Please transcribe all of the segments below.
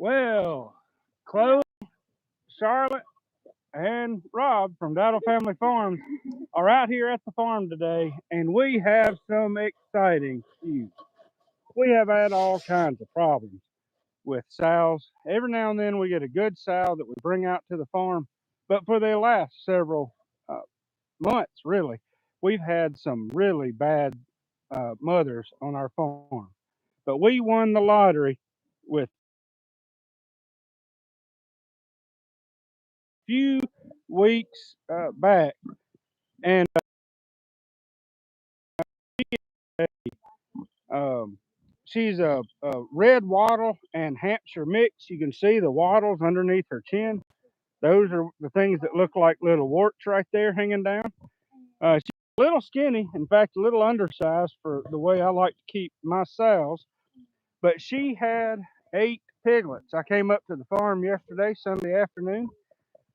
Well, Chloe, Charlotte, and Rob from Dowdle Family Farms are out here at the farm today, and we have some exciting news. We have had all kinds of problems with sows. Every now and then we get a good sow that we bring out to the farm, but for the last several uh, months, really, we've had some really bad mothers on our farm. But we won the lottery with a few weeks back, and Um, she's a red wattle and Hampshire mix. You can see the wattles underneath her chin. Those are the things that look like little warts right there hanging down. She's a little skinny, in fact, a little undersized for the way I like to keep my sows. But she had 8 piglets. I came up to the farm yesterday, Sunday afternoon,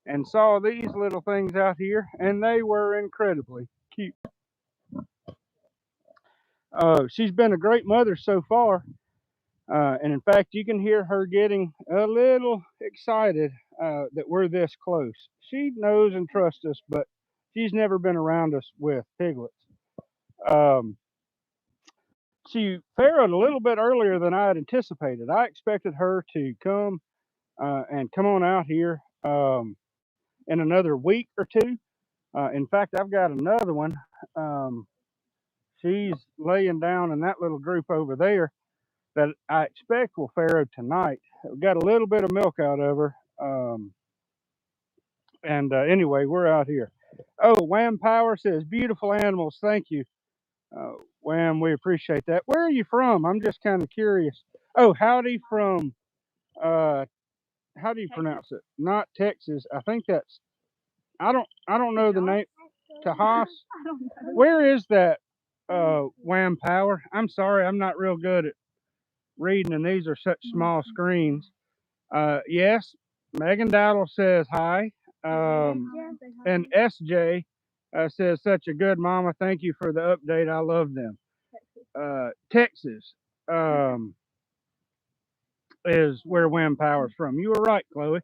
and saw these little things out here, and they were incredibly cute. She's been a great mother so far. And in fact, you can hear her getting a little excited that we're this close. She knows and trusts us, but she's never been around us with piglets. Um, she farrowed a little bit earlier than I had anticipated. I expected her to come and come on out here in another week or two. In fact, I've got another one. Um, she's laying down in that little group over there that I expect will farrow tonight. We got a little bit of milk out of her. And anyway, we're out here. Oh, Wham Power says, beautiful animals. Thank you. Wham, we appreciate that. Where are you from? I'm just kind of curious. Oh, howdy from, uh, how do you pronounce it? Not Texas. I think that's, I don't know the name. Tejas. Where is that, Wham Power? I'm sorry, I'm not real good at reading, and these are such small screens. Yes, Megan Dowdle says hi. And SJ says, such a good mama. Thank you for the update. I love them. Texas is where Wham Power's from. You were right, Chloe.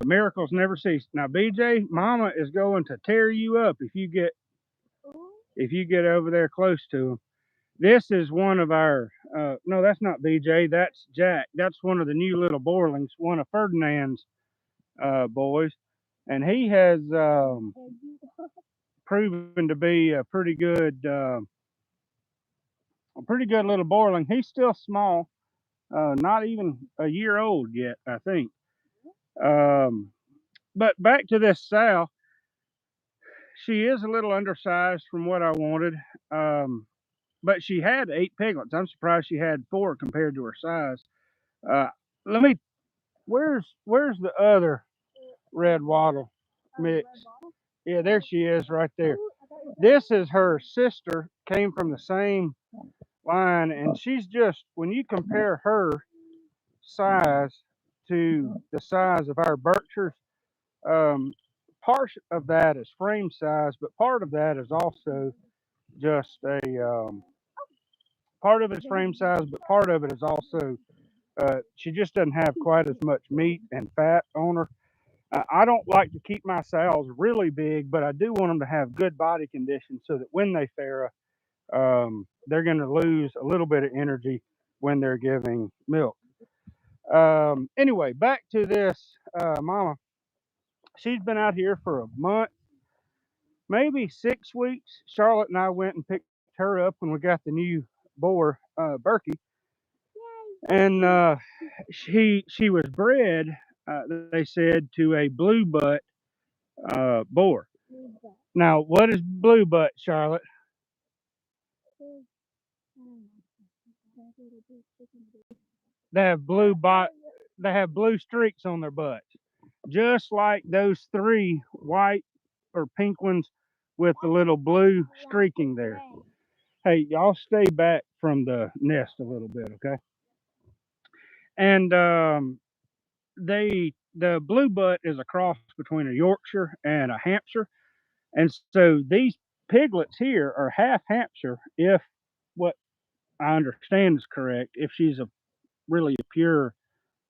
Miracles never cease. Now, BJ, mama is going to tear you up if you get over there close to them. This is one of our, no, that's not BJ. That's Jack. That's one of the new little Borlings, one of Ferdinand's boys. And he has proven to be a pretty good little Borling. He's still small, not even a year old yet, I think. But back to this sow, she is a little undersized from what I wanted. But she had 8 piglets. I'm surprised she had 4 compared to her size. Uh, let me. Where's the other red wattle mix? Yeah, there she is, right there. This is her sister. Came from the same line, and she's just, when you compare her size to the size of our Berkshires, um, part of that is frame size, but part of that is also just a part of it's frame size, but part of it is also she just doesn't have quite as much meat and fat on her. I don't like to keep my sows really big, but I do want them to have good body condition so that when they farrow, they're going to lose a little bit of energy when they're giving milk. Anyway, back to this mama. She's been out here for a month, maybe 6 weeks. Charlotte and I went and picked her up when we got the new boar, Berkey, and she was bred. They said to a blue butt boar. Now, what is blue butt, Charlotte? They have they have blue streaks on their butts, just like those 3 white or pink ones with the little blue streaking there. Hey, y'all stay back from the nest a little bit, okay? And the blue butt is a cross between a Yorkshire and a Hampshire, and so these piglets here are half Hampshire, if what I understand is correct. If she's a really a pure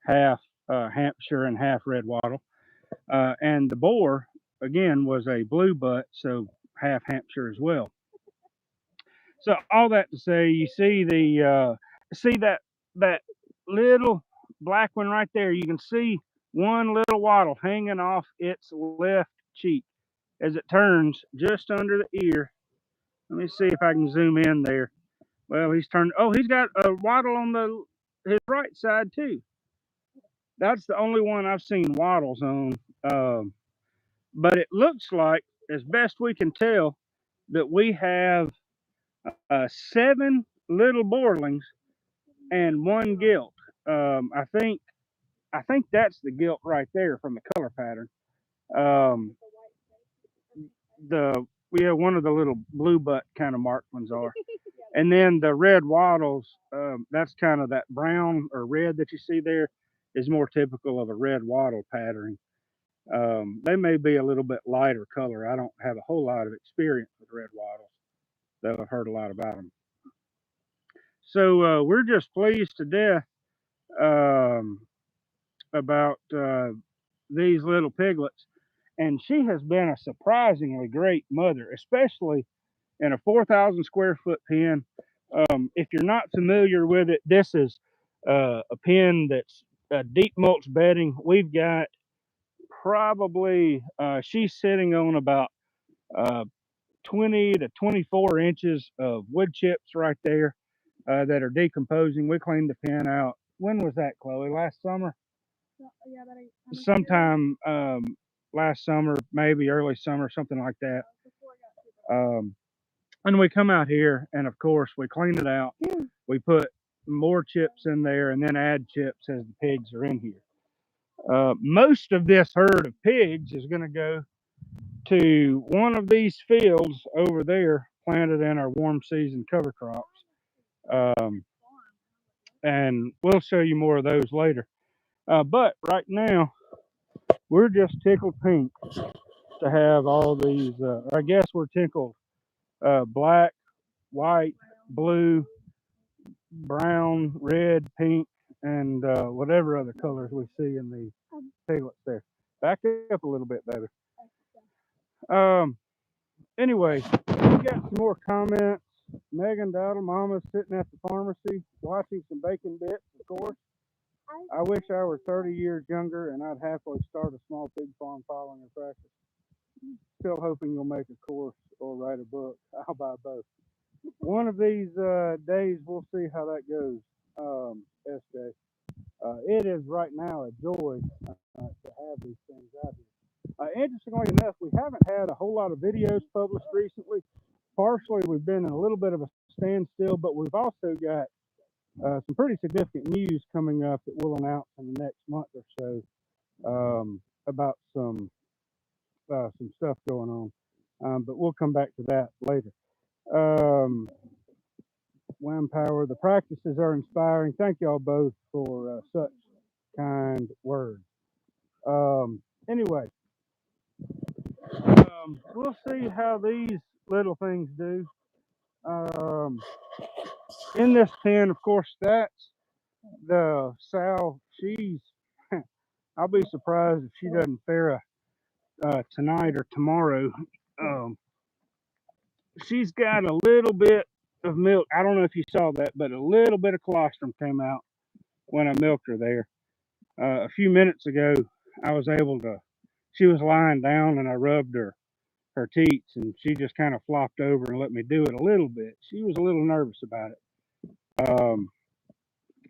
half Hampshire and half red wattle. And the boar, again, was a blue butt, so half Hampshire as well. So all that to say, you see see that little black one right there. You can see one little wattle hanging off its left cheek as it turns just under the ear. Let me see if I can zoom in there. Well, he's turned. Oh, he's got a wattle on his right side too. That's the only one I've seen wattles on. Um, but it looks like, as best we can tell, that we have 7 little borlings and 1 gilt. I think that's the gilt right there from the color pattern. Um, the one of the little blue butt kind of marked ones are, and then the red wattles. That's kind of that brown or red that you see there is more typical of a red wattle pattern. They may be a little bit lighter color. I don't have a whole lot of experience with red wattles, though I've heard a lot about them. So we're just pleased to death um, about these little piglets, and she has been a surprisingly great mother, especially in a 4,000 square foot pen. If you're not familiar with it, this is a pen that's deep mulch bedding. We've got probably she's sitting on about uh, 20 to 24 inches of wood chips right there that are decomposing. We cleaned the pen out. When was that, Chloe? Last summer? Yeah, sometime last summer, maybe early summer, something like that. Um, and we come out here, and of course, we clean it out. We put more chips in there, and then add chips as the pigs are in here. Most of this herd of pigs is going to go to one of these fields over there planted in our warm season cover crops. Um, and we'll show you more of those later. But right now, we're just tickled pink to have all these. I guess we're tickled black, white, blue, brown, red, pink, and whatever other colors we see in the piglets there. Back up a little bit, baby. Um, anyway, we got some more comments. Megan Dowdle, Mama's sitting at the pharmacy watching some bacon bits, of course. I wish I were 30 years younger and I'd halfway start a small pig farm following her practice. Still hoping you'll make a course or write a book. I'll buy both. One of these days, we'll see how that goes, SJ. It is right now a joy to have these things out here. Interestingly enough, we haven't had a whole lot of videos published recently. Partially, we've been in a little bit of a standstill, but we've also got some pretty significant news coming up that we'll announce in the next month or so about some stuff going on. But we'll come back to that later. Wham Power, the practices are inspiring. Thank y'all both for such kind words. Anyway, we'll see how these little things do. In this pen, of course, that's the sow. She's, I'll be surprised if she doesn't fare tonight or tomorrow. Um, she's got a little bit of milk. I don't know if you saw that, but a little bit of colostrum came out when I milked her there. A few minutes ago, I was able to, she was lying down and I rubbed her teats and she just kind of flopped over and let me do it a little bit. She was a little nervous about it.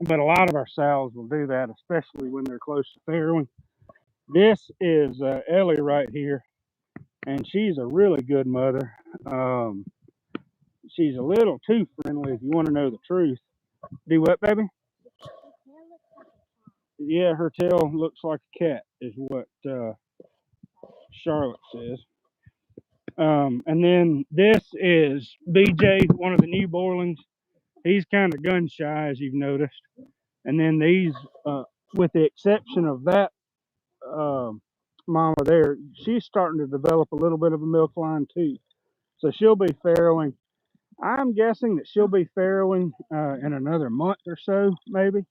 But a lot of our sows will do that, especially when they're close to farrowing. This is Ellie right here, and she's a really good mother. She's a little too friendly if you want to know the truth. Do what, baby? Yeah, her tail looks like a cat, is what Charlotte says. And then this is BJ, one of the new Borlings. He's kind of gun shy, as you've noticed. And then these, with the exception of that mama there, she's starting to develop a little bit of a milk line too. So she'll be farrowing. I'm guessing that she'll be farrowing in another month or so, maybe.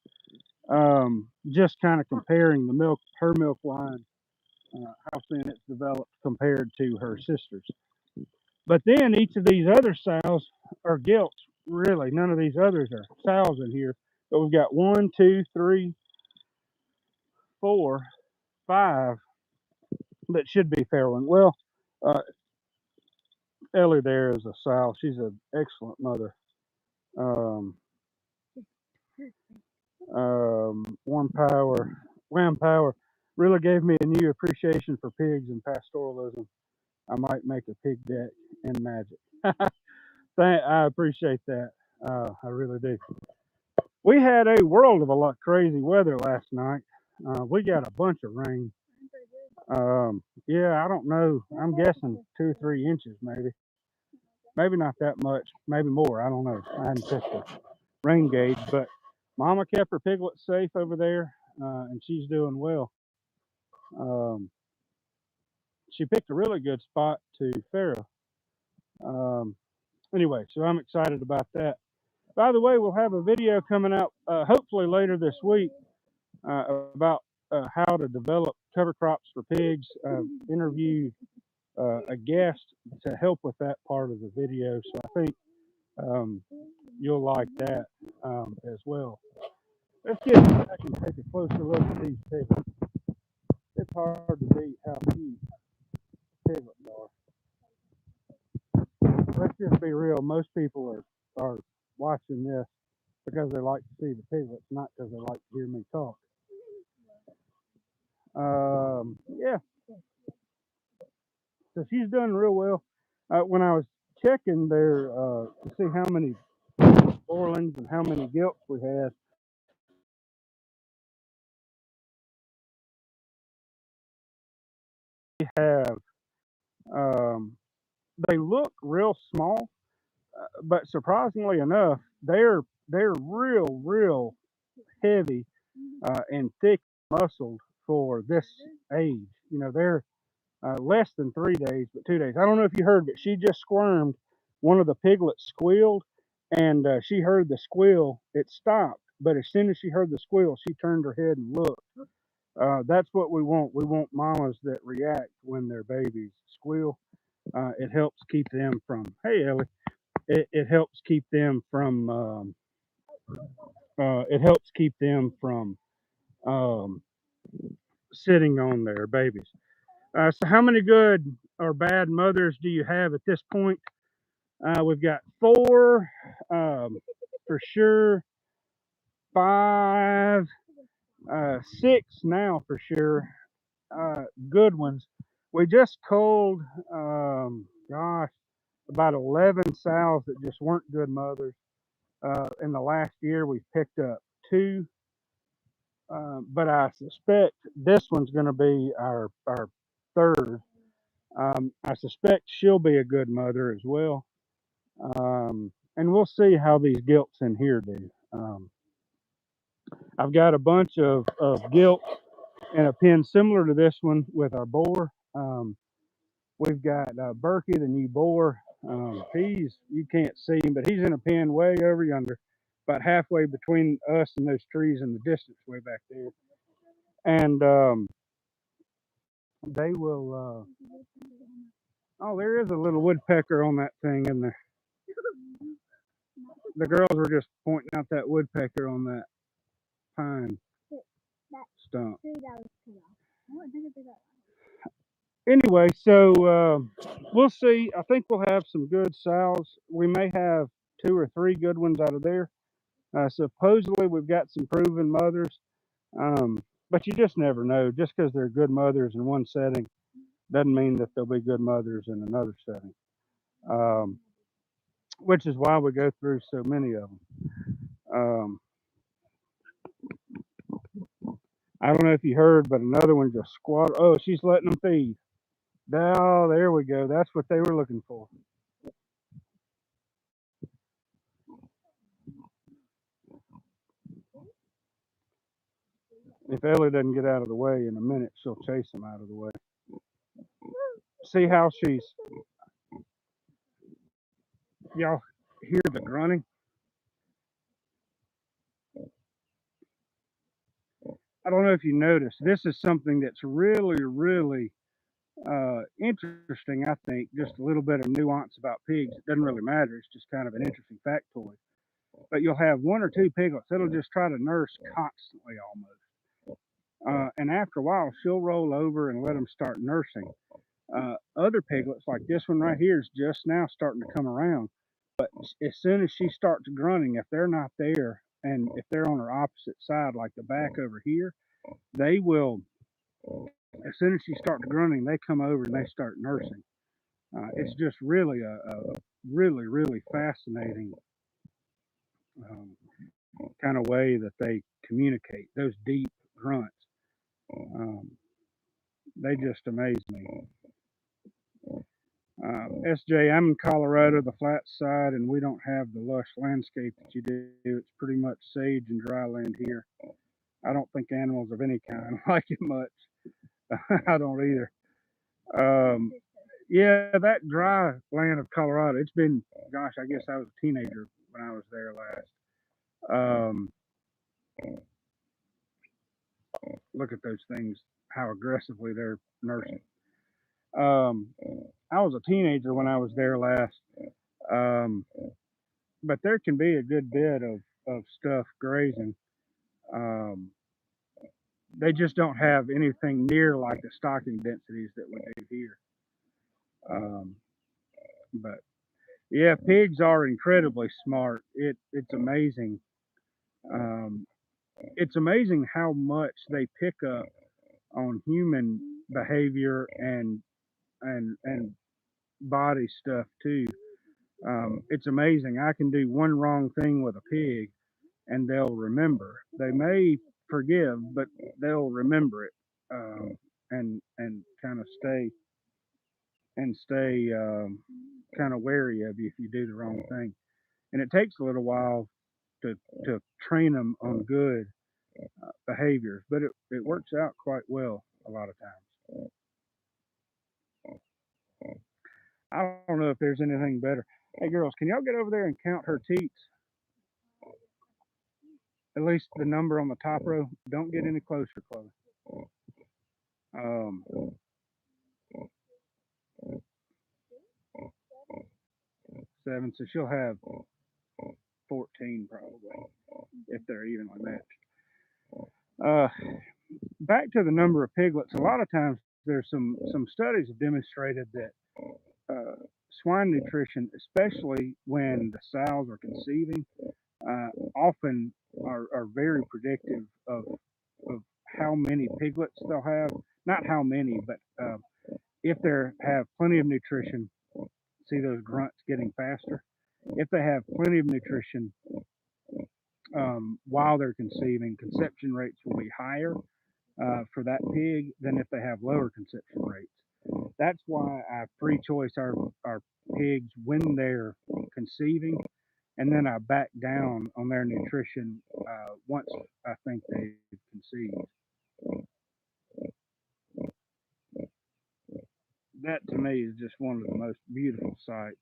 just kind of comparing the milk, her milk line, how thin it's developed compared to her sisters. But then each of these other sows are gilts. Really, none of these others are sows in here. But we've got 1, 2, 3, 4, 5 that should be Fairland. Well, uh, Ellie there is a sow. She's an excellent mother. Um, One Power really gave me a new appreciation for pigs and pastoralism. I might make a pig deck in magic. I appreciate that. I really do. We had a world of a lot crazy weather last night. We got a bunch of rain. Yeah, I don't know. I'm guessing 2 or 3 inches, maybe. Maybe not that much. Maybe more. I don't know. I hadn't checked the rain gauge, but Mama kept her piglets safe over there, and she's doing well. Um, she picked a really good spot to farrow. Um, anyway, so I'm excited about that. By the way, we'll have a video coming out hopefully later this week about how to develop cover crops for pigs. Interview a guest to help with that part of the video. So I think um, you'll like that as well. Let's get back and take a closer look at these piglets. It's hard to beat how cute piglets are. Let's just be real. Most people are watching this because they like to see the piglets, not because they like to hear me talk. Yeah, so she's done real well. When I was checking there to see how many borlings and how many gilts we have, um, they look real small, but surprisingly enough, they're real heavy and thick muscled for this age. You know, they're less than 3 days, but 2 days. I don't know if you heard, but she just squirmed. One of the piglets squealed, and she heard the squeal. It stopped, but as soon as she heard the squeal, she turned her head and looked. That's what we want. We want mamas that react when their babies squeal. It helps keep them from. Hey, Ellie. It helps keep them from. It helps keep them from um, sitting on their babies. So, how many good or bad mothers do you have at this point? We've got 4 for sure, 5, 6 now for sure. Good ones. We just culled, gosh, about 11 sows that just weren't good mothers. In the last year, we've picked up 2, but I suspect this one's going to be our third. I suspect she'll be a good mother as well. And we'll see how these gilts in here do. I've got a bunch of gilts in a pen similar to this one with our boar. We've got Berkey, the new boar. You can't see him, but he's in a pen way over yonder, about halfway between us and those trees in the distance way back there. And they will. Oh, there is a little woodpecker on that thing in there. The girls were just pointing out that woodpecker on that pine stump. Anyway, so we'll see. I think we'll have some good sows. We may have 2 or 3 good ones out of there. Supposedly, we've got some proven mothers, but you just never know. Just because they're good mothers in one setting doesn't mean that they'll be good mothers in another setting, which is why we go through so many of them. Um, I don't know if you heard, but another one just squat. Oh, she's letting them feed. Oh, there we go. That's what they were looking for. If Ellie doesn't get out of the way in a minute, she'll chase him out of the way. See how y'all hear the grunting? I don't know if you noticed, this is something that's really, really interesting, I think. Just a little bit of nuance about pigs. It doesn't really matter. It's just kind of an interesting factoid. But you'll have one or two piglets that'll just try to nurse constantly almost. And after a while, she'll roll over and let them start nursing. Other piglets, like this one right here, is just now starting to come around. But as soon as she starts grunting, if they're not there and if they're on her opposite side, like the back over here, they will, as soon as she starts grunting, they come over and they start nursing. It's just really a really, really fascinating um, kind of way that they communicate. Those deep grunts, um, they just amaze me. SJ, I'm in Colorado, the flat side, and we don't have the lush landscape that you do. It's pretty much sage and dry land here. I don't think animals of any kind like it much. I don't either. Um, yeah, that dry land of Colorado, it's been, gosh, I guess I was a teenager when I was there last. Um, Look at those things, how aggressively they're nursing. Um, I was a teenager when I was there last. Um, but there can be a good bit of stuff grazing. Um, they just don't have anything near like the stocking densities that we do here. Um, but yeah, pigs are incredibly smart. It's amazing. Um, it's amazing how much they pick up on human behavior and body stuff too. It's amazing. I can do one wrong thing with a pig, and they'll remember. They may forgive, but they'll remember it, and kind of stay kind of wary of you if you do the wrong thing. And it takes a little while to train them on good behaviors, but it works out quite well a lot of times. I don't know if there's anything better. Hey girls, can y'all get over there and count her teats? At least the number on the top row. Don't get any closer, Chloe. Um, 7, so she'll have 14 probably if they're evenly matched. Uh, Back to the number of piglets. A lot of times there's some studies have demonstrated that uh, swine nutrition, especially when the sows are conceiving, uh, often are very predictive of how many piglets they'll have. Not how many, but if they have plenty of nutrition, see those grunts getting faster. If they have plenty of nutrition while they're conceiving, conception rates will be higher for that pig than if they have lower conception rates. That's why I pre-choice our pigs when they're conceiving, and then I back down on their nutrition once I think they've conceived. That to me is just one of the most beautiful sights.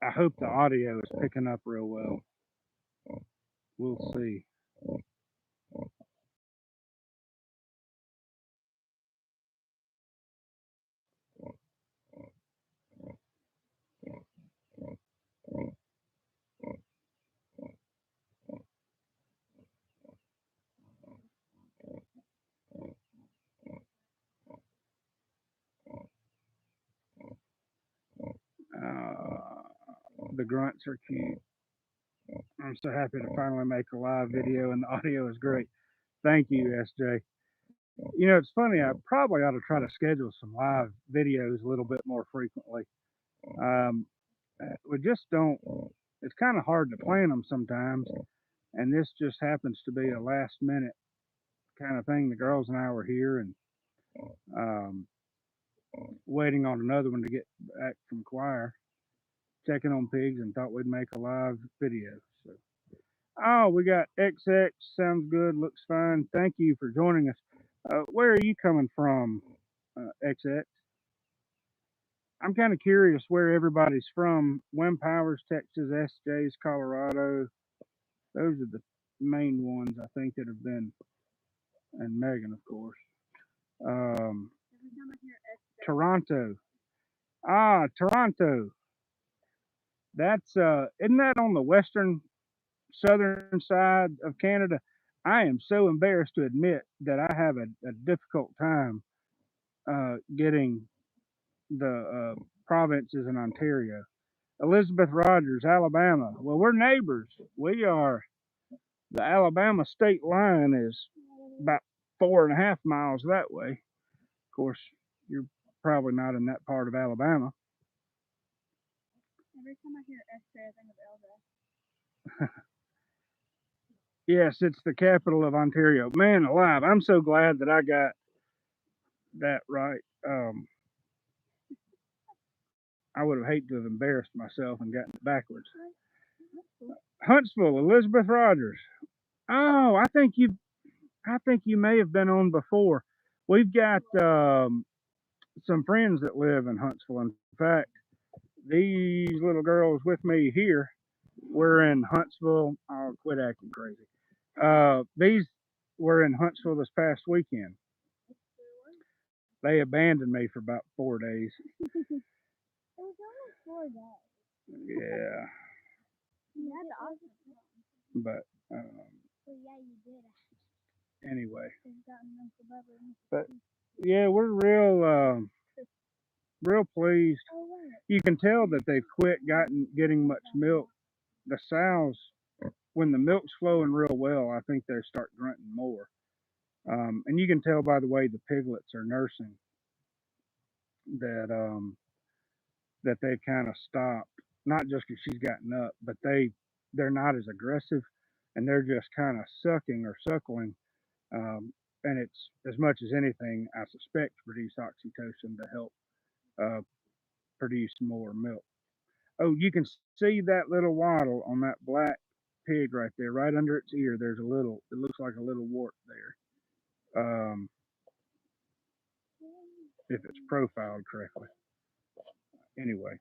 I hope the audio is picking up real well. We'll see. Uh, the grunts are cute. I'm so happy to finally make a live video, and the audio is great. Thank you, SJ. You know, it's funny. I probably ought to try to schedule some live videos a little bit more frequently. Um, we just don't. It's kind of hard to plan them sometimes, and this just happens to be a last minute kind of thing. The girls and I were here and um, waiting on another one to get back from choir, checking on pigs, and thought we'd make a live video. So, oh, we got XX. Sounds good. Looks fine. Thank you for joining us. Where are you coming from, XX? I'm kind of curious where everybody's from. Wim Powers, Texas, SJ's, Colorado. Those are the main ones I think that have been, and Megan, of course. Um, Toronto. Ah, Toronto. That's isn't that on the western southern side of Canada? I am so embarrassed to admit that I have a difficult time getting the provinces in Ontario. Elizabeth Rogers, Alabama. Well, we're neighbors. We are. The Alabama state line is about 4.5 miles that way. Of course, you're probably not in that part of Alabama. Every time I hear X-ray, I think of Elvis. Yes, it's the capital of Ontario. Man alive, I'm so glad that I got that right. I would have hated to have embarrassed myself and gotten it backwards. Huntsville, Elizabeth Rogers. Oh, I think you may have been on before. We've got some friends that live in Huntsville. In fact, these little girls with me here, we're in Huntsville. I'll quit acting crazy. These were in Huntsville this past weekend. They abandoned me for about 4 days. It was only 4 days. Yeah, You had the option. but Well, yeah, you did. anyway. They've gotten Uncle Bubba. But yeah, we're real pleased. Oh, wait. You can tell that they've quit getting much milk. The sows, when the milk's flowing real well, I think they start grunting more. And you can tell by the way the piglets are nursing that that they've kind of stopped. Not just because she's gotten up, but they're not as aggressive, and they're just kind of sucking or suckling. And it's as much as anything, I suspect, to produce oxytocin to help uh, produce more milk. Oh, you can see that little wattle on that black pig right there, right under its ear. There's a little. It looks like a little wart there. If it's profiled correctly. Anyway,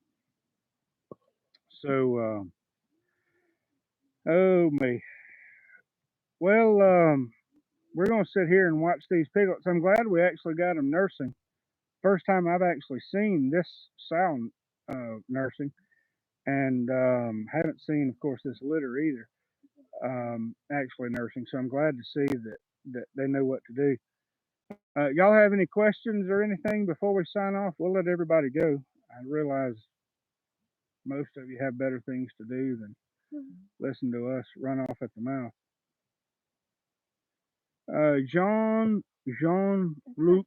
so oh me. Well, we're gonna sit here and watch these piglets. I'm glad we actually got them nursing. First time I've actually seen this sow nursing, and haven't seen, of course, this litter either. Actually nursing. So I'm glad to see that they know what to do. Y'all have any questions or anything before we sign off? We'll let everybody go. I realize most of you have better things to do than listen to us run off at the mouth. Jean Luc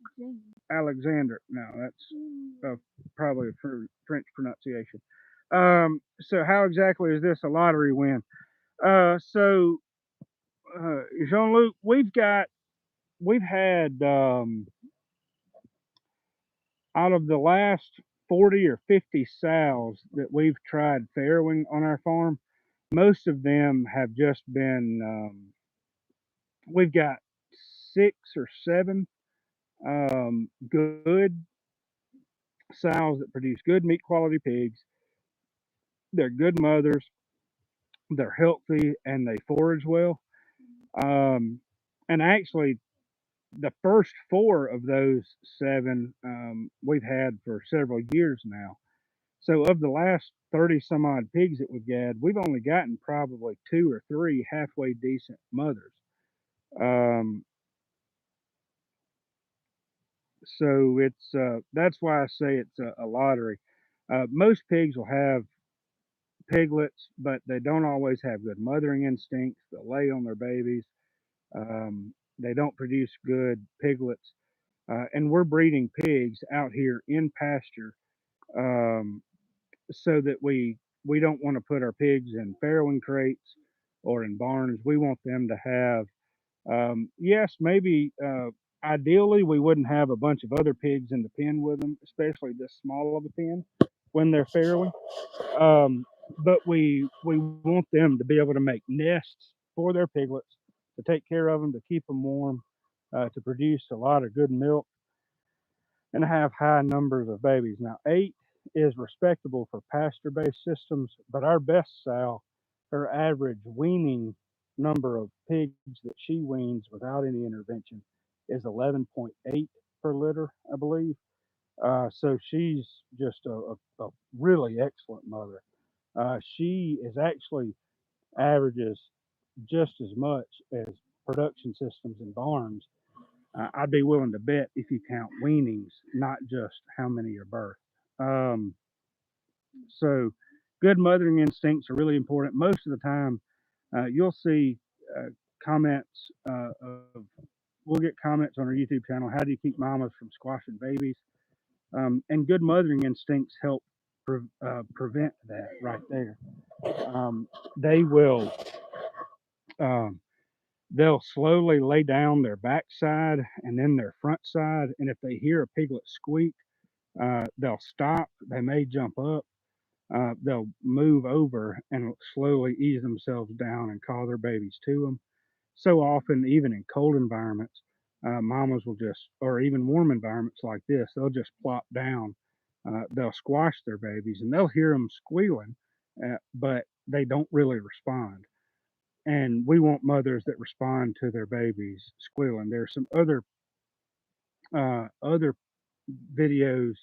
Alexander. No, that's probably a French pronunciation. So how exactly is this a lottery win? So Jean Luc, we've had out of the last 40 or 50 sows that we've tried farrowing on our farm, most of them have just been, we've got 6 or 7 good sows that produce good meat quality pigs. They're good mothers, they're healthy, and they forage well. Um, and actually, the first 4 of those 7 we've had for several years now. So of the last 30 some odd pigs that we've had, we've only gotten probably 2 or 3 halfway decent mothers. Um, so it's that's why I say it's a lottery. Most pigs will have piglets, but they don't always have good mothering instincts. They'll lay on their babies. They don't produce good piglets, and we're breeding pigs out here in pasture um, so that we don't want to put our pigs in farrowing crates or in barns. We want them to have yes, maybe ideally we wouldn't have a bunch of other pigs in the pen with them, especially this small of a pen when they're farrowing. Um, but we want them to be able to make nests for their piglets, to take care of them, to keep them warm, to produce a lot of good milk, and have high numbers of babies. Now, 8 is respectable for pasture-based systems, but our best sow, her average weaning number of pigs that she weans without any intervention is 11.8 per litter, I believe. So she's just a really excellent mother. She is actually averages just as much as production systems in barns. I'd be willing to bet if you count weanings, not just how many are birthed. Um, so, good mothering instincts are really important. Most of the time, you'll see uh, comments of we'll get comments on our YouTube channel. How do you keep mamas from squashing babies? And good mothering instincts help prevent that right there. They will um, they'll slowly lay down their backside and then their front side, and if they hear a piglet squeak, they'll stop. They may jump up. They'll move over and slowly ease themselves down and call their babies to them. So often, even in cold environments, mamas will just, or even warm environments like this, they'll just plop down. They'll squash their babies and they'll hear them squealing, but they don't really respond. And we want mothers that respond to their babies squealing. There's some other videos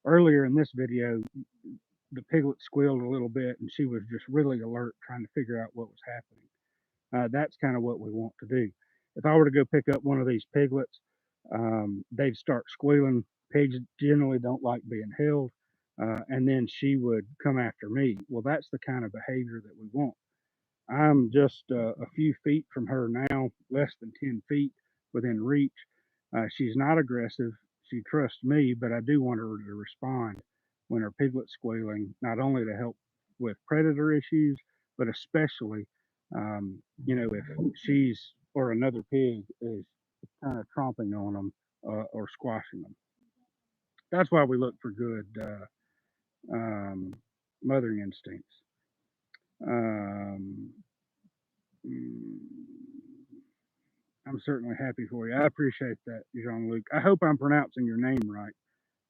earlier in this video. The piglet squealed a little bit, and she was just really alert, trying to figure out what was happening. That's kind of what we want to do. If I were to go pick up one of these piglets, they'd start squealing. Pigs generally don't like being held, and then she would come after me. Well, that's the kind of behavior that we want. I'm just a few feet from her now, less than 10 feet within reach. She's not aggressive. She trusts me, but I do want her to respond when her piglet's squealing, not only to help with predator issues, but especially, if she's or another pig is kind of tromping on them or squashing them. That's why we look for good um, mothering instincts. Um, mm, I'm certainly happy for you. I appreciate that, Jean Luc. I hope I'm pronouncing your name right.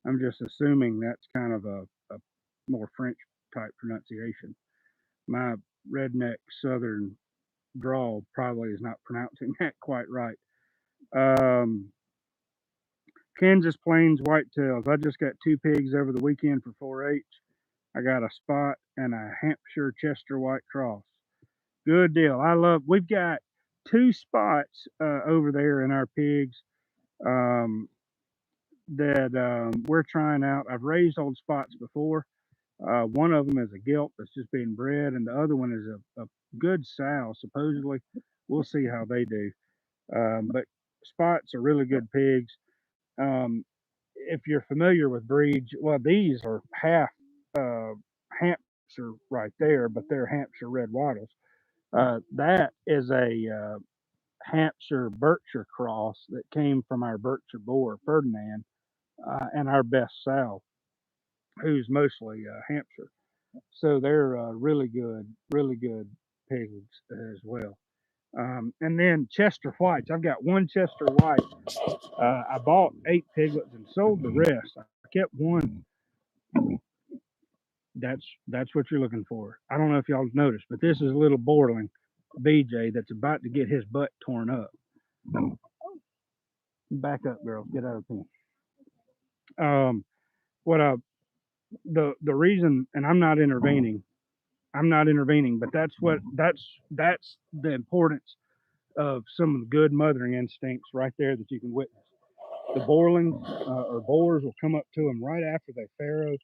I'm just assuming that's kind of a more French type pronunciation. My redneck southern drawl probably is not pronouncing that quite right. Um, Kansas Plains whitetails. I just got two pigs over the weekend for 4-H. I got a spot and a Hampshire Chester White Cross. Good deal. We've got two spots over there in our pigs um, that we're trying out. I've raised old spots before. One of them is a gilt that's just being bred, and the other one is a good sow, supposedly. We'll see how they do. But spots are really good pigs. Um, if you're familiar with breeds, well, these are half uh, Hampshire right there, but they're Hampshire red wattles. That is a Hampshire Berkshire cross that came from our Berkshire boar, Ferdinand, and our best sow, who's mostly Hampshire. So they're really good pigs as well. And then Chester Whites. I've got one Chester White. I bought 8 piglets and sold the rest. I kept one. That's what you're looking for. I don't know if y'all noticed, but this is a little Borderling BJ that's about to get his butt torn up. Back up, girl. Get out of the pen. What the reason, and I'm not intervening, but that's the importance of some of the good mothering instincts right there that you can witness. The Borlings or boars will come up to them right after they farrow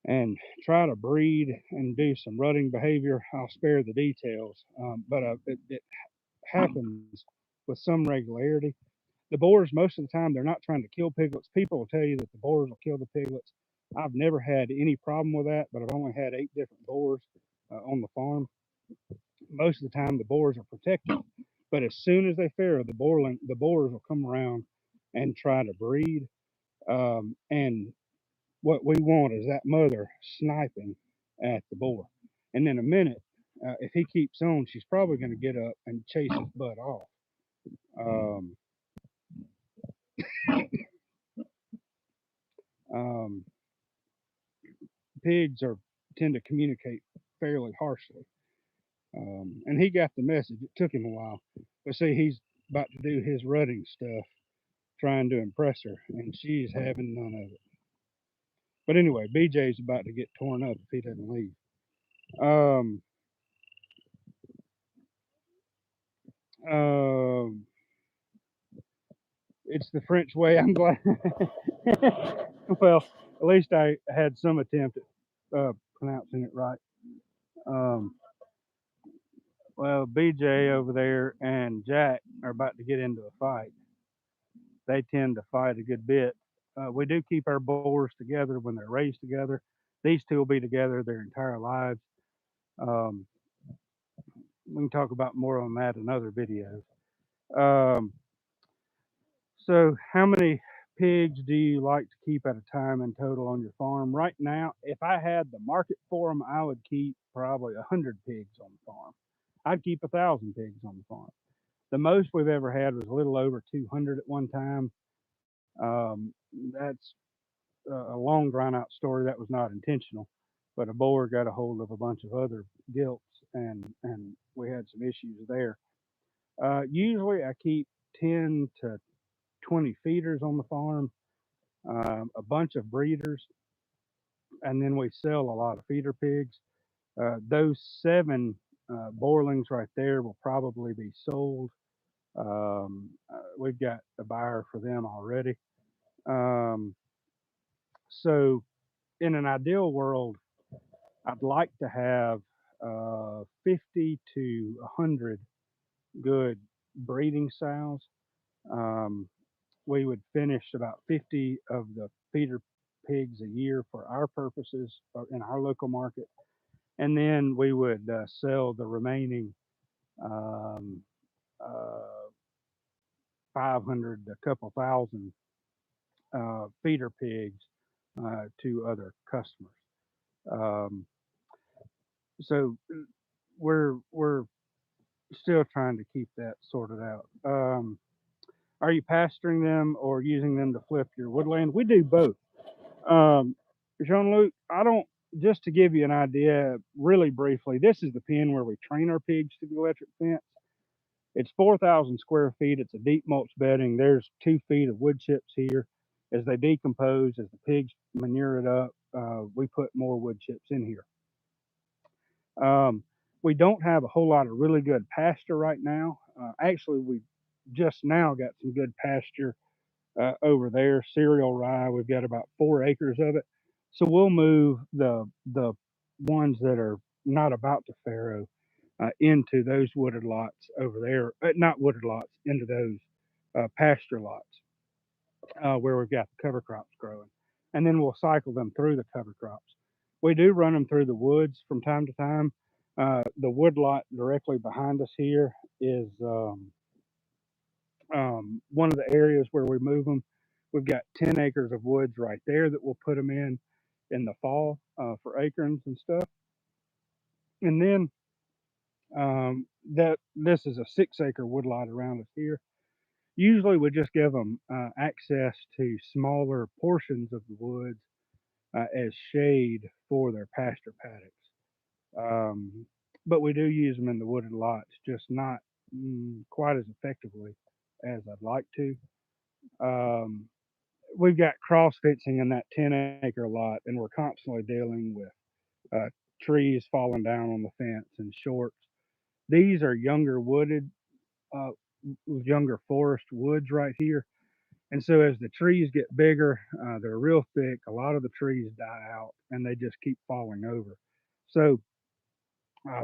and try to breed and do some rutting behavior. I'll spare the details, but it happens with some regularity. The boars, most of the time, they're not trying to kill piglets. People will tell you that the boars will kill the piglets. I've never had any problem with that, but I've only had 8 different boars on the farm. Most of the time, the boars are protected, but as soon as they farrow, the boars will come around and try to breed. And what we want is that mother sniping at the boar. And in a minute, if he keeps on, she's probably going to get up and chase his butt off. Um, um, pigs tend to communicate fairly harshly. And he got the message. It took him a while, but see, he's about to do his rutting stuff, trying to impress her, and she's having none of it. But anyway, BJ's about to get torn up if he doesn't leave. Um, um, it's the French way. I'm glad. Well, at least I had some attempt at pronouncing it right. Um, well, BJ over there and Jack are about to get into a fight. They tend to fight a good bit. We do keep our boars together when they're raised together. These two will be together their entire lives. Um, we can talk about more on that in other videos. Um, so, how many pigs do you like to keep at a time in total on your farm? Right now, if I had the market for them, I would keep probably 100 pigs on the farm. I'd keep 1,000 pigs on the farm. The most we've ever had was a little over 200 at one time. That's a long drawn out story. That was not intentional, but a boar got a hold of a bunch of other gilts, and we had some issues there. Usually, I keep 10 to 20 feeders on the farm, a bunch of breeders, and then we sell a lot of feeder pigs. Those seven boarlings right there will probably be sold. We've got a buyer for them already. Um, so, in an ideal world, I'd like to have 50 to 100 good breeding sows. Um, we would finish about 50 of the feeder pigs a year for our purposes in our local market. And then we would sell the remaining um, uh, 500 to a couple thousand feeder pigs to other customers. Um, so we're still trying to keep that sorted out. Are you pasturing them or using them to flip your woodland? We do both. Um, Jean Luc, I don't. Just to give you an idea, really briefly, this is the pen where we train our pigs to the electric fence. It's 4,000 square feet. It's a deep mulch bedding. There's 2 feet of wood chips here. As they decompose, as the pigs manure it up, we put more wood chips in here. Um, we don't have a whole lot of really good pasture right now. Actually, we just now got some good pasture over there, cereal rye. We've got about 4 acres of it. So we'll move the ones that are not about to farrow into those wooded lots over there. Not wooded lots, into those pasture lots where we've got the cover crops growing. And then we'll cycle them through the cover crops. We do run them through the woods from time to time. The wood lot directly behind us here is one of the areas where we move them. We've got 10 acres of woods right there that we'll put them in the fall for acorns and stuff. And then that this is a 6 acre woodlot around us here. Usually we just give them access to smaller portions of the woods as shade for their pasture paddocks. Um, but we do use them in the wooded lots, just not quite as effectively as I'd like to. Um, we've got cross fencing in that 10-acre lot, and we're constantly dealing with uh, trees falling down on the fence and shorts. These are younger wooded, uh, younger forest woods right here. And so as the trees get bigger, they're real thick. A lot of the trees die out and they just keep falling over. So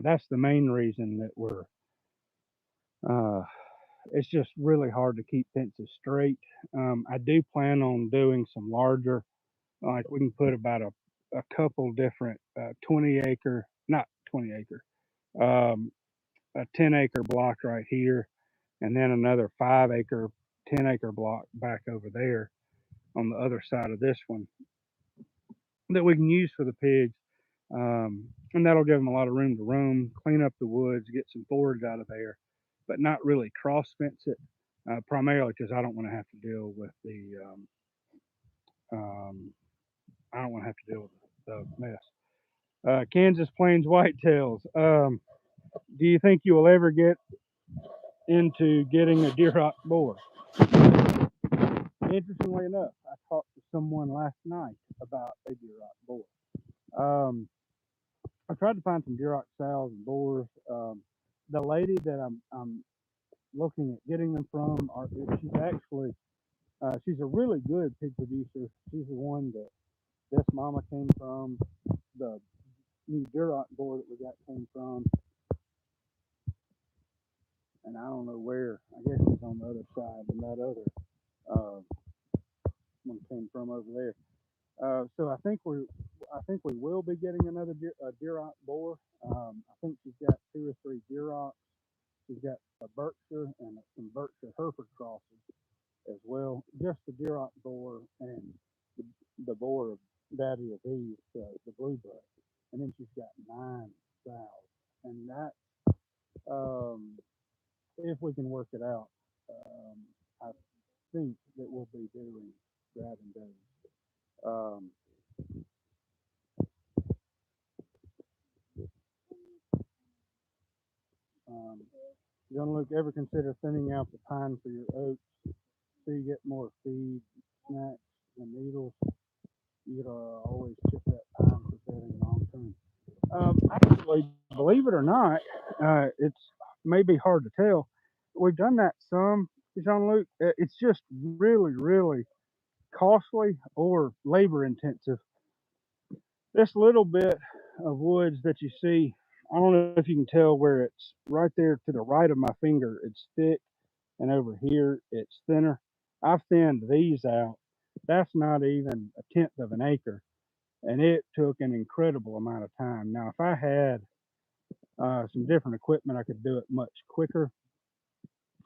that's the main reason that uh, it's just really hard to keep fences straight. I do plan on doing some larger, like we can put about a couple different 20 acre, not 20 acre, um, a 10-acre block right here, and then another 5 acre, 10-acre block back over there on the other side of this one that we can use for the pigs. And that'll give them a lot of room to roam, clean up the woods, get some forage out of there, but not really cross fence it, primarily because I don't want to have to deal with um, I don't want to have to deal with the mess. Kansas Plains whitetails. Do you think you will ever get into getting a deer hawk boar? Interestingly enough, I talked to someone last night about a deer hawk boar. Um, I tried to find some deer hawk sows and boars. The lady that I'm looking at getting them from, she's actually she's a really good pig producer. She's the one that this mama came from. The new deer hawk boar that we got came from, and I don't know where. I guess it's on the other side, and that other uh, one came from over there. So I think we will be getting another deer hawk boar. I think she's got two or three deer hawks. She's got a Berkshire and some Berkshire Hereford crosses as well. Just the deer hawk boar and the, the boar of Daddy of Eve, the bluebird. And then she's got 9 sows. And that, um, if we can work it out, I think that we'll be doing grabbing those. Um, um, Jean-Luc, ever consider thinning out the pine for your oats so you get more feed, snacks, and needles? You could always chip that pine for bedding long term. Actually, believe it or not, it's maybe hard to tell. We've done that some, Jean-Luc. It's just really, really costly or labor intensive. This little bit of woods that you see, I don't know if you can tell where it's right there to the right of my finger. It's thick, and over here it's thinner. I've thinned these out. That's not even a tenth of an acre, and it took an incredible amount of time. Now, if I had some different equipment, I could do it much quicker.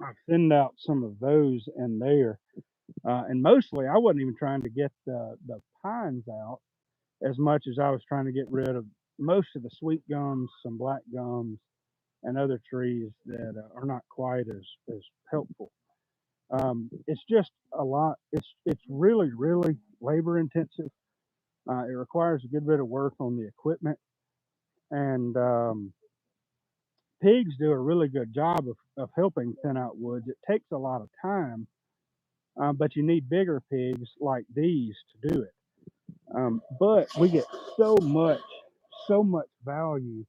I've thinned out some of those in there, and mostly I wasn't even trying to get the pines out as much as I was trying to get rid of most of the sweet gums, some black gums, and other trees that are not quite as helpful. It's just a lot. It's really really labor intensive. It requires a good bit of work on the equipment, and pigs do a really good job of helping thin out woods. It takes a lot of time, but you need bigger pigs like these to do it. But we get so much, so much value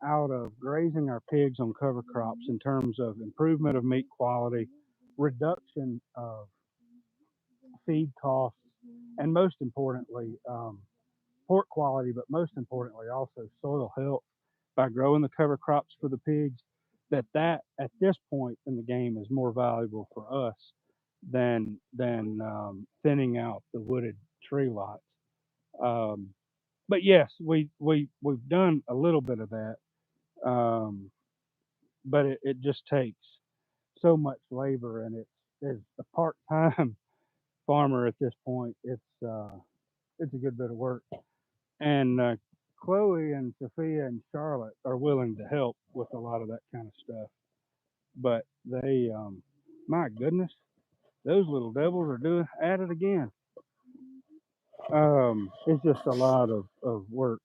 out of grazing our pigs on cover crops in terms of improvement of meat quality, reduction of feed costs, and most importantly, pork quality, but most importantly, also soil health by growing the cover crops for the pigs. That at this point in the game is more valuable for us than thinning out the wooded tree lots. Um, but yes, we've done a little bit of that, um, but it just takes so much labor, and it's as a part time farmer at this point, it's a good bit of work. And Chloe and Sophia and Charlotte are willing to help with a lot of that kind of stuff. But my goodness, those little devils are doing at it again. It's just a lot of work.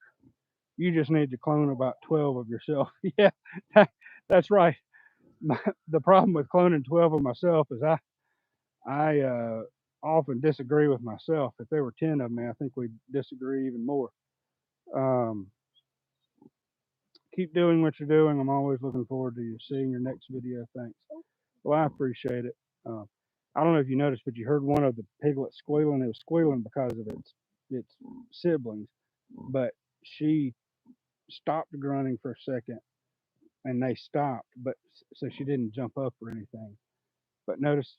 You just need to clone about 12 of yourself. Yeah, that, that's right. The problem with cloning 12 of myself is I often disagree with myself. If there were 10 of me, I think we'd disagree even more. Um, Keep doing what you're doing. I'm always looking forward to you seeing your next video. Thanks. Well, I appreciate it. I don't know if you noticed, but you heard one of the piglets squealing. It was squealing because of its siblings, but she stopped grunting for a second, and they stopped, but so she didn't jump up or anything. But notice,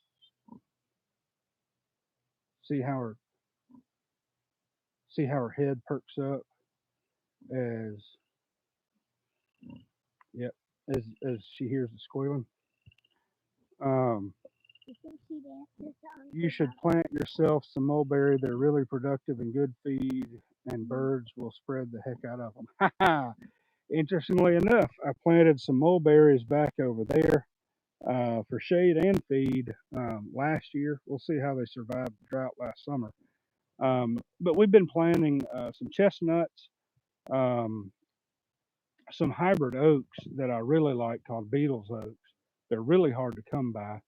see how her see how her head perks up as yep as she hears the squealing. Um, you should plant yourself some mulberry. They're really productive and good feed, and birds will spread the heck out of them. Interestingly enough, I planted some mulberries back over there for shade and feed last year. We'll see how they survived the drought last summer. But we've been planting some chestnuts um, some hybrid oaks that I really like called Beatles oaks. They're really hard to come by.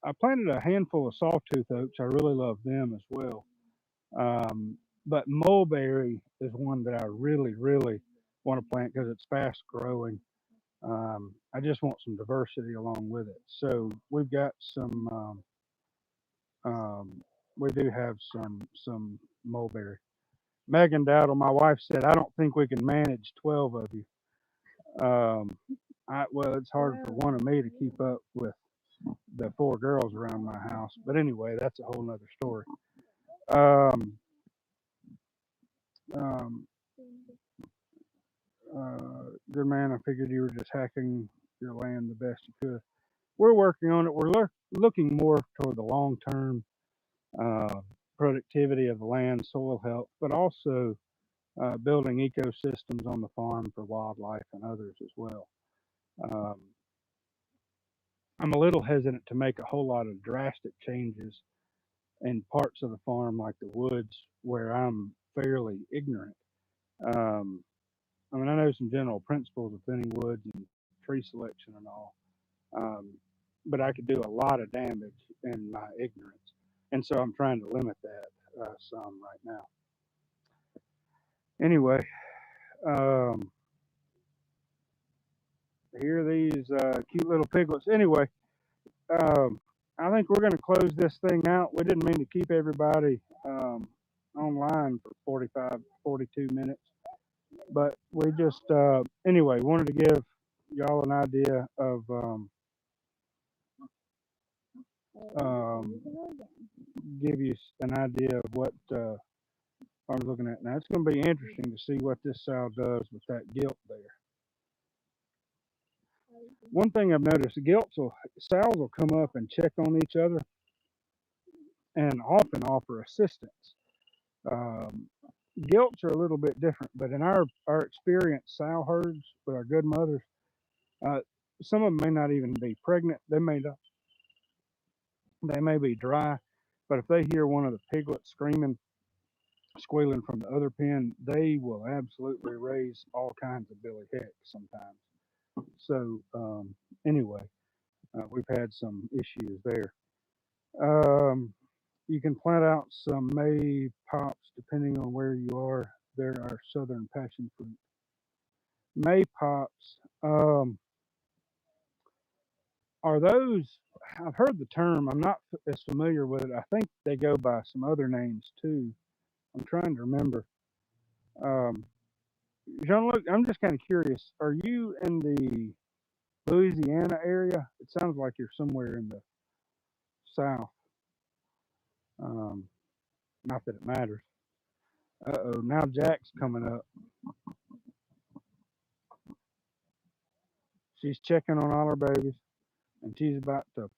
I planted a handful of sawtooth oaks. I really love them as well. Um, but mulberry is one that I really, really want to plant because it's fast growing. I just want some diversity along with it. So we've got um, we do have some mulberry. Megan Dowdle, my wife said, I don't think we can manage 12 of you. Um, well, it's hard for one of me to keep up with the four girls around my house. But anyway, that's a whole nother story. Um, um, Good man, I figured you were just hacking your land the best you could. We're working on it. We're looking more toward the long term uh, productivity of the land, soil health, but also building ecosystems on the farm for wildlife and others as well. Um, I'm a little hesitant to make a whole lot of drastic changes in parts of the farm, like the woods, where I'm fairly ignorant. Um, I mean, I know some general principles of thinning woods and tree selection and all, um, but I could do a lot of damage in my ignorance, and so I'm trying to limit that some right now. Anyway, um, here are these cute little piglets. Anyway, um, I think we're going to close this thing out. We didn't mean to keep everybody online for 45, 42 minutes, but we just, anyway, wanted to give y'all an idea of, um, give you an idea of what I'm looking at now. It's going to be interesting to see what this sow does with that gilt there. One thing I've noticed, sows will come up and check on each other and often offer assistance. Um, Gilts are a little bit different, but in our experienced sow herds with our good mothers, uh, some of them may not even be pregnant. They may be dry, but if they hear one of the piglets screaming, squealing from the other pen, they will absolutely raise all kinds of Billy Hicks sometimes. So anyway, we've had some issues there. Um, you can plant out some May pops depending on where you are. There are southern passion fruit. May pops, are those? I've heard the term. I'm not as familiar with it. I think they go by some other names too. I'm trying to remember. Um, Jean-Luc, I'm just kind of curious. Are you in the Louisiana area? It sounds like you're somewhere in the south. Um, Not that it matters. Uh-oh, now Jack's coming up. She's checking on all her babies, and she's about to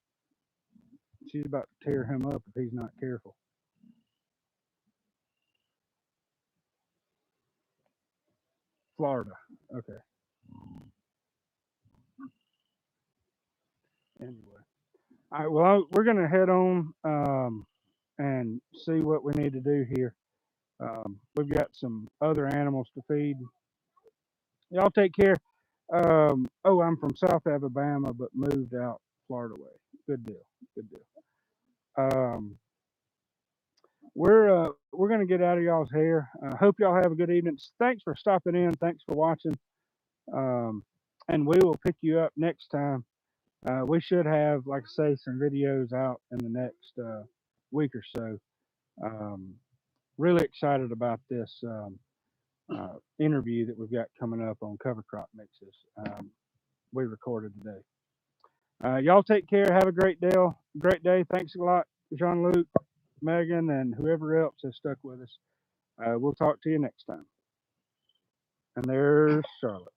tear him up if he's not careful. Florida. Okay. Anyway, all right. Well, we're gonna head on and see what we need to do here. We've got some other animals to feed. Y'all take care. Oh, I'm from South Alabama, but moved out Florida way. Good deal. Good deal. Um, we're gonna get out of y'all's hair. Hope y'all have a good evening. Thanks for stopping in. Thanks for watching. Um, and we will pick you up next time. We should have, like I say, some videos out in the next week or so. Um, really excited about this interview that we've got coming up on cover crop mixes. We recorded today. Y'all take care. Have a great day. Great day. Thanks a lot, Jean-Luc, Megan, and whoever else has stuck with us. We'll talk to you next time. And there's Charlotte.